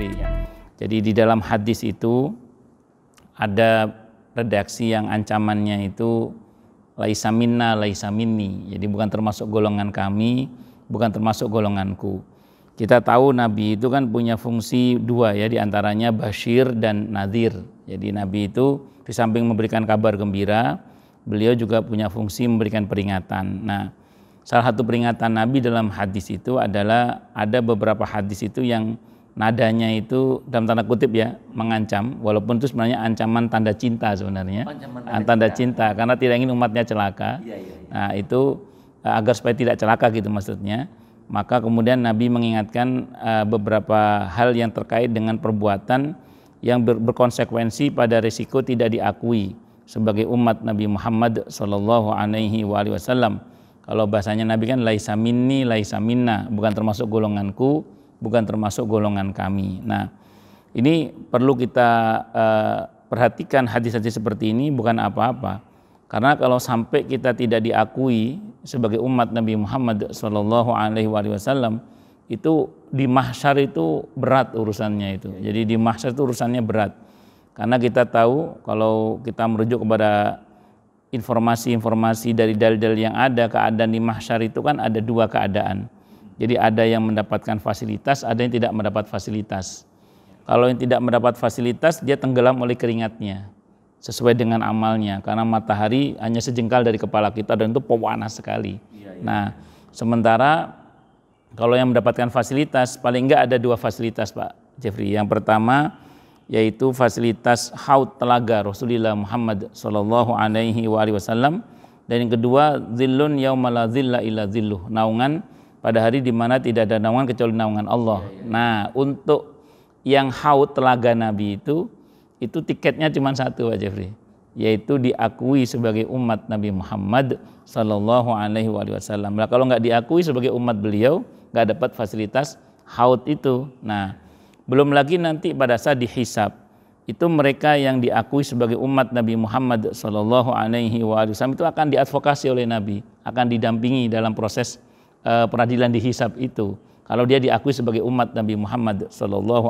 Jeffrey. Jadi di dalam hadis itu ada redaksi yang ancamannya itu laisa minna, laisa minni. Jadi bukan termasuk golongan kami, bukan termasuk golonganku. Kita tahu Nabi itu kan punya fungsi dua ya, diantaranya Bashir dan Nadhir. Jadi Nabi itu di samping memberikan kabar gembira, beliau juga punya fungsi memberikan peringatan. Nah, salah satu peringatan Nabi dalam hadis itu adalah ada beberapa hadis itu yang nadanya itu dalam tanda kutip ya mengancam, walaupun itu sebenarnya ancaman tanda cinta sebenarnya, tanda cinta karena tidak ingin umatnya celaka. Nah itu agar supaya tidak celaka gitu maksudnya. Maka kemudian Nabi mengingatkan beberapa hal yang terkait dengan perbuatan yang berkonsekuensi pada risiko tidak diakui sebagai umat Nabi Muhammad SAW. Kalau bahasanya Nabi kan laisa minni, laisa minna, bukan termasuk golonganku, bukan termasuk golongan kami. Nah, ini perlu kita perhatikan hadis-hadis seperti ini bukan apa-apa. Karena kalau sampai kita tidak diakui sebagai umat Nabi Muhammad SAW, itu di mahsyar itu berat urusannya itu. Jadi di mahsyar itu urusannya berat. Karena kita tahu kalau kita merujuk kepada informasi-informasi dari dalil-dalil yang ada, keadaan di mahsyar itu kan ada dua keadaan. Jadi ada yang mendapatkan fasilitas, ada yang tidak mendapat fasilitas. Kalau yang tidak mendapat fasilitas, dia tenggelam oleh keringatnya sesuai dengan amalnya, karena matahari hanya sejengkal dari kepala kita dan itu panas sekali. Nah, sementara kalau yang mendapatkan fasilitas, paling enggak ada dua fasilitas Pak Jeffrey. Yang pertama yaitu fasilitas haud telaga Rasulullah Muhammad SAW, dan yang kedua zillun yauma la zilla illa zilluh, naungan pada hari di mana tidak ada naungan kecuali naungan Allah. Nah, untuk yang haud telaga Nabi itu tiketnya cuma satu Pak Jeffrey, yaitu diakui sebagai umat Nabi Muhammad SAW. Nah, kalau nggak diakui sebagai umat beliau, nggak dapat fasilitas haud itu. Nah, belum lagi nanti pada saat dihisab, itu mereka yang diakui sebagai umat Nabi Muhammad SAW itu akan diadvokasi oleh Nabi, akan didampingi dalam proses peradilan dihisab itu. Kalau dia diakui sebagai umat Nabi Muhammad SAW.